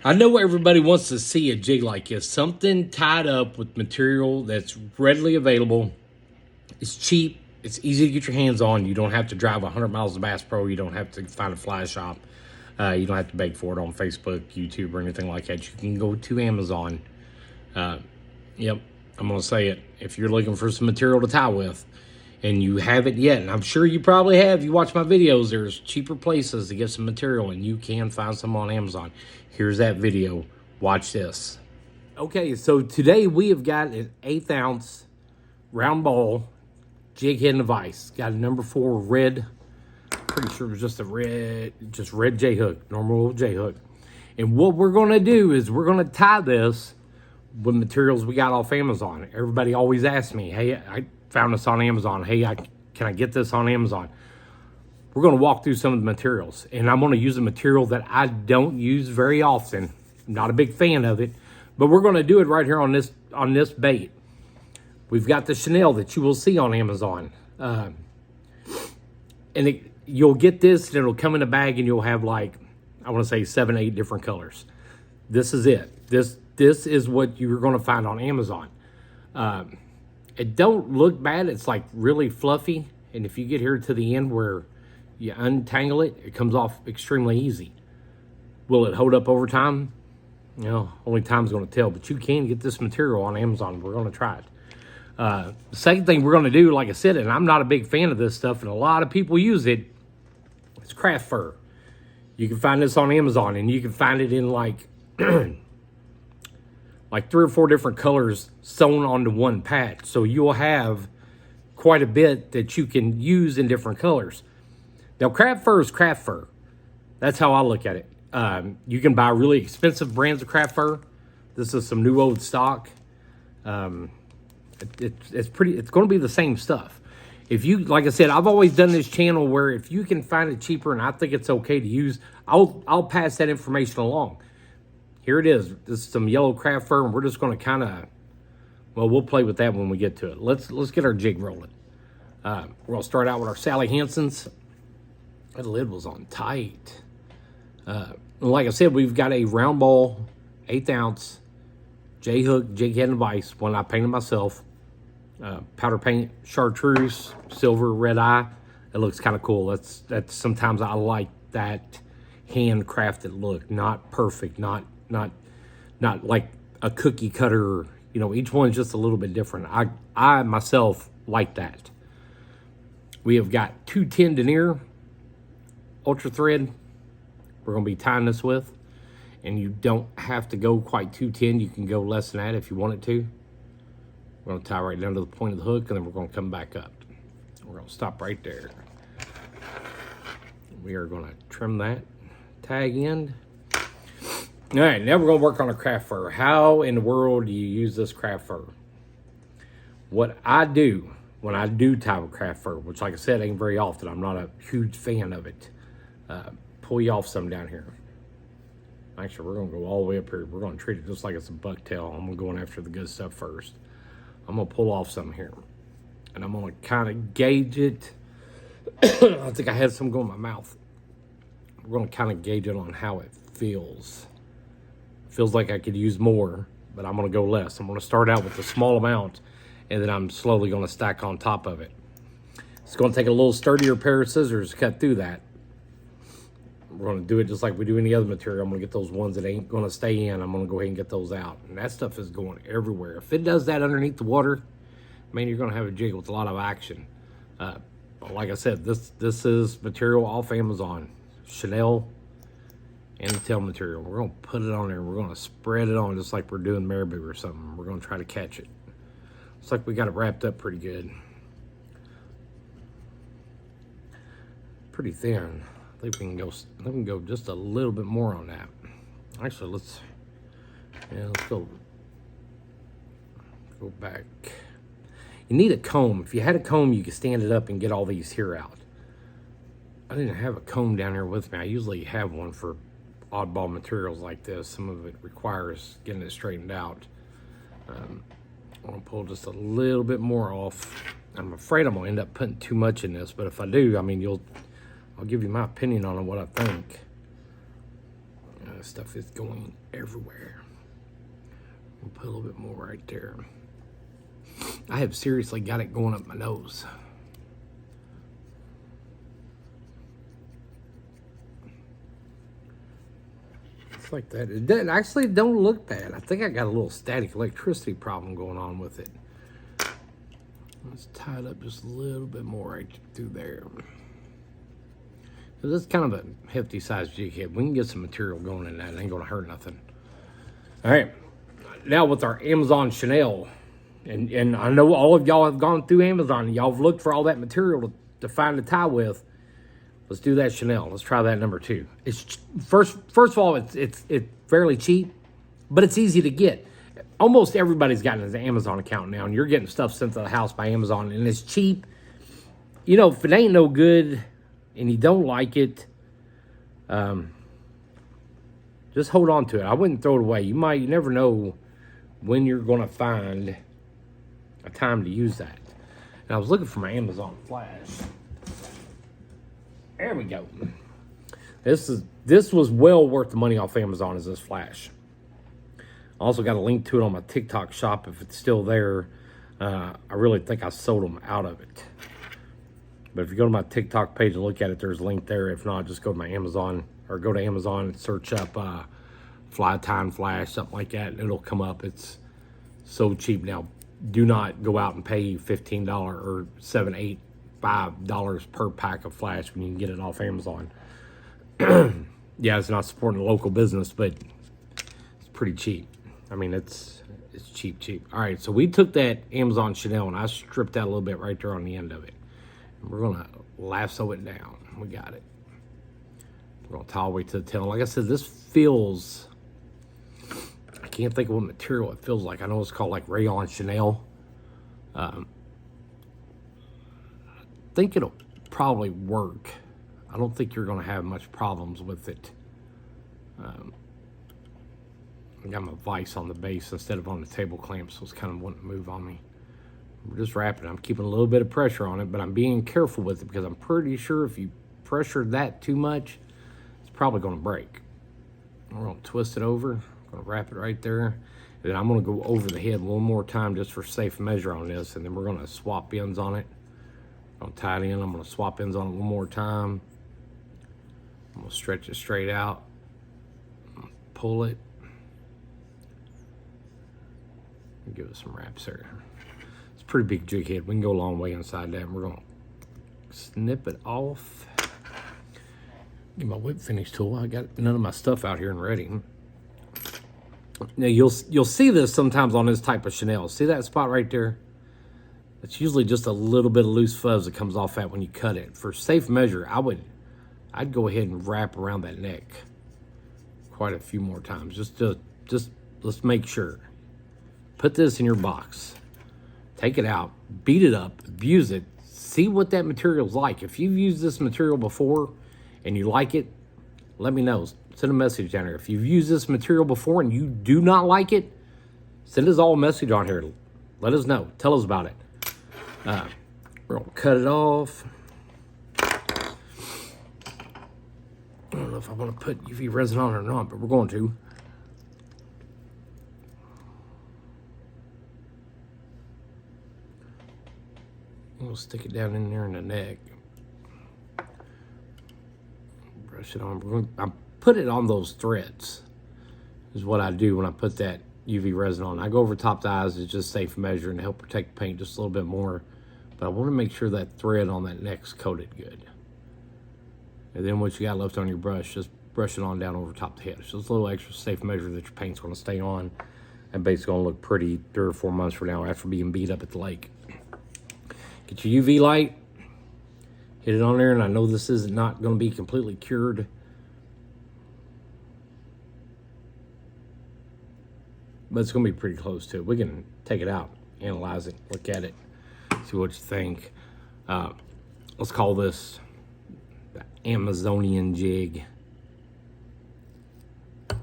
I know everybody wants to see a jig like this, something tied up with material that's readily available. It's cheap. It's easy to get your hands on. You don't have to drive 100 miles to Bass Pro. You don't have to find a fly shop. You don't have to beg for it on Facebook, YouTube, or anything like that. You can go to Amazon. Yep, I'm going to say it. If you're looking for some material to tie with and you haven't yet, and I'm sure you probably have, you watch my videos, there's cheaper places to get some material, and you can find some on Amazon. Here's that video. Watch this. Okay, so today we have got an 1/8 ounce round ball jig head and device. Got a number 4 red. Pretty sure it was just red J hook, normal J hook. And what we're gonna do is we're gonna tie this with materials we got off Amazon. Everybody always asks me, hey, I found this on Amazon. Hey, can I get this on Amazon? We're gonna walk through some of the materials, and I'm gonna use a material that I don't use very often. I'm not a big fan of it, but we're gonna do it right here on this bait. We've got the chenille that you will see on Amazon. You'll get this, and it'll come in a bag, and you'll have like, I want to say 7, 8 different colors. This is it. This is what you're going to find on Amazon. It don't look bad. It's like really fluffy, and if you get here to the end where you untangle it, it comes off extremely easy. Will it hold up over time? You know, only time's going to tell. But you can get this material on Amazon. We're going to try it. The second thing we're going to do, like I said, and I'm not a big fan of this stuff, and a lot of people use it, it's craft fur. You can find this on Amazon, and you can find it in like like 3 or 4 different colors sewn onto one patch. So you'll have quite a bit that you can use in different colors. Now, craft fur is craft fur. That's how I look at it. You can buy really expensive brands of craft fur. This is some new old stock. It's going to be the same stuff. If you, like I said, I've always done this channel where if you can find it cheaper and I think it's okay to use, I'll pass that information along. Here it is. This is some yellow craft fur, and we're just going to kind of, well, we'll play with that when we get to it. Let's get our jig rolling. We're going to start out with our Sally Hansen's. That lid was on tight. Like I said, we've got a round ball, 1/8 ounce J hook jig head and vise, one I painted myself. Powder paint, chartreuse, silver, red eye. It looks kind of cool. That's sometimes I like that handcrafted look. Not perfect, not like a cookie cutter. You know, each one's just a little bit different. I myself like that. We have got 210 denier ultra thread we're going to be tying this with, and you don't have to go quite 210. You can go less than that if you wanted to. We're going to tie right down to the point of the hook, and then we're going to come back up. We're going to stop right there. We are going to trim that tag end. All right, now we're going to work on a craft fur. How in the world do you use this craft fur? What I do when I do tie with craft fur, which like I said, ain't very often. I'm not a huge fan of it. Pull you off some down here. Actually, we're going to go all the way up here. We're going to treat it just like it's a bucktail. I'm going to go in after the good stuff first. I'm going to pull off some here, and I'm going to kind of gauge it. I think I had some go in my mouth. We're going to kind of gauge it on how it feels. Feels like I could use more, but I'm going to go less. I'm going to start out with a small amount, and then I'm slowly going to stack on top of it. It's going to take a little sturdier pair of scissors to cut through that. We're going to do it just like we do any other material. I'm going to get those ones that ain't going to stay in. I'm going to go ahead and get those out. And that stuff is going everywhere. If it does that underneath the water, man, you're going to have a jig with a lot of action. Like I said, this is material off Amazon. Chenille and the tail material. We're going to put it on there. We're going to spread it on just like we're doing marabou or something. We're going to try to catch it. Looks like we got it wrapped up pretty good. Pretty thin. I think we can go just a little bit more on that. Actually, let's go back. You need a comb. If you had a comb, you could stand it up and get all these here out. I didn't have a comb down here with me. I usually have one for oddball materials like this. Some of it requires getting it straightened out. I'm gonna pull just a little bit more off. I'm afraid I'm gonna end up putting too much in this, but if I do, I mean, I'll give you my opinion on what I think. This stuff is going everywhere. We'll put a little bit more right there. I have seriously got it going up my nose. It's like that. It doesn't, actually don't look bad. I think I got a little static electricity problem going on with it. Let's tie it up just a little bit more right through there. So this is kind of a hefty sized jig head. We can get some material going in that. It ain't gonna hurt nothing. All right, now with our Amazon chenille, and I know all of y'all have gone through Amazon. Y'all have looked for all that material to find a tie with. Let's do that chenille. Let's try that number 2. It's first of all, it's fairly cheap, but it's easy to get. Almost everybody's got an Amazon account now, and you're getting stuff sent to the house by Amazon, and it's cheap. You know, if it ain't no good and you don't like it, just hold on to it. I wouldn't throw it away. You never know when you're going to find a time to use that. And I was looking for my Amazon flash. There we go. This was well worth the money off Amazon, is this flash. I also got a link to it on my TikTok shop if it's still there. I really think I sold them out of it. But if you go to my TikTok page and look at it, there's a link there. If not, just go to my Amazon, or go to Amazon and search up fly time flash, something like that, and it'll come up. It's so cheap now. Do not go out and pay $15 or $7, $8, $5 per pack of flash when you can get it off Amazon. Yeah, it's not supporting a local business, but it's pretty cheap. I mean, it's cheap. All right, so we took that Amazon chenille and I stripped out a little bit right there on the end of it. And we're gonna lasso it down. We got it. We're gonna tie all the way to the tail. Like I said, this feels, I can't think of what material it feels like. I know it's called like rayon chenille. I think it'll probably work. I don't think you're gonna have much problems with it. I got my vise on the base instead of on the table clamp, so it's kind of wanting to move on me. We're just wrapping it. I'm keeping a little bit of pressure on it, but I'm being careful with it because I'm pretty sure if you pressure that too much, it's probably going to break. We're going to twist it over. I'm going to wrap it right there. And then I'm going to go over the head one more time just for safe measure on this, and then we're going to swap ends on it. I'm going to tie it in. I'm going to swap ends on it one more time. I'm going to stretch it straight out. Pull it. Give it some wraps there. It's a pretty big jig head. We can go a long way inside that. And we're going to snip it off. Get my whip finish tool. I got none of my stuff out here and ready. Now you'll see this sometimes on this type of chenille. See that spot right there? It's usually just a little bit of loose fuzz that comes off that when you cut it. For safe measure, I'd go ahead and wrap around that neck quite a few more times. Just let's make sure. Put this in your box. Take it out, beat it up, abuse it, see what that material's like. If you've used this material before and you like it, let me know. Send a message down here. If you've used this material before and you do not like it, send us all a message on here. Let us know. Tell us about it. We're gonna cut it off. I don't know if I want to put UV resin on it or not, but we're going to. We'll stick it down in there in the neck. Brush it on. I put it on those threads, is what I do when I put that UV resin on. I go over top the eyes. It's just safe measure and help protect the paint just a little bit more. But I want to make sure that thread on that neck's coated good. And then what you got left on your brush, just brush it on down over top the head. It's just a little extra safe measure that your paint's going to stay on. And basically going to look pretty 3 or 4 months from now after being beat up at the lake. Get your UV light, hit it on there, and I know this is not going to be completely cured. But it's going to be pretty close to it. We can take it out, analyze it, look at it, see what you think. Let's call this the Amazonian jig. And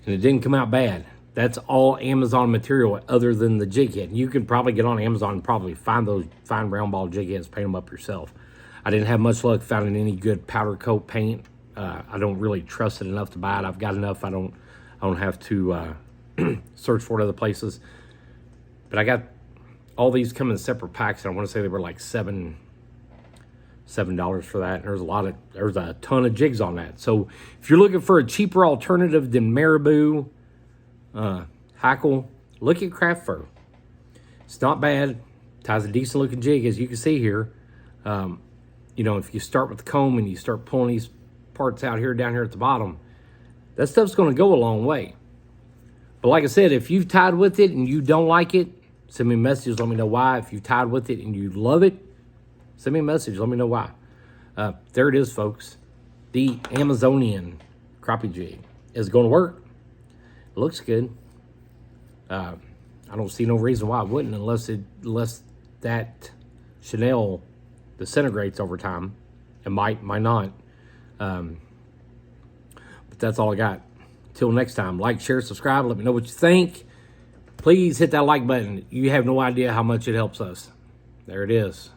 it didn't come out bad. That's all Amazon material other than the jig head. You can probably get on Amazon and probably find those fine round ball jig heads, paint them up yourself. I didn't have much luck finding any good powder coat paint I don't really trust it enough to buy it. I've got enough. I don't have to search for it other places. But I got all these come in separate packs, and I want to say they were like $7 for that. And there's a ton of jigs on that. So if you're looking for a cheaper alternative than Marabou, Hackle, look at craft fur. It's not bad. Ties a decent looking jig, as you can see here. You know, if you start with the comb and you start pulling these parts out here, down here at the bottom, that stuff's going to go a long way. But like I said, if you've tied with it and you don't like it, send me a message, let me know why. If you've tied with it and you love it, send me a message, let me know why. There it is, folks. The Amazonian crappie jig is going to work. It looks good. I don't see no reason why it wouldn't, unless that chenille disintegrates over time. It might not. But that's all I got. Till next time, like, share, subscribe. Let me know what you think. Please hit that like button. You have no idea how much it helps us. There it is.